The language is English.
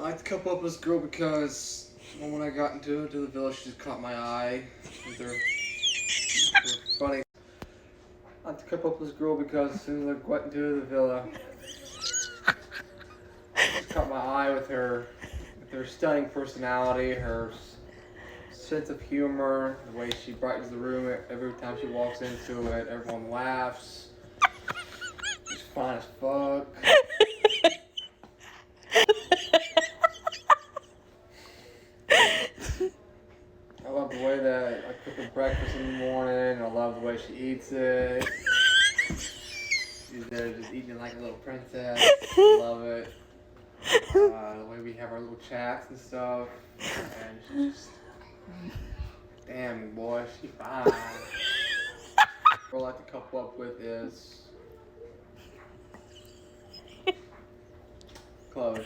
like to couple up with this girl because when I got into the villa, she just caught my eye with her funny. I like to couple up with this girl because as soon as I got into the villa, she caught my eye with her stunning personality, her sense of humor, the way she brightens the room every time she walks into it. Everyone laughs. She's fine as fuck. I love the way that I cook her breakfast in the morning. I love the way she eats it. She's there just eating like a little princess. I love it. The way we have our little chats and stuff. And she's just, damn boy, she fine. What I like to couple up with is Chloe.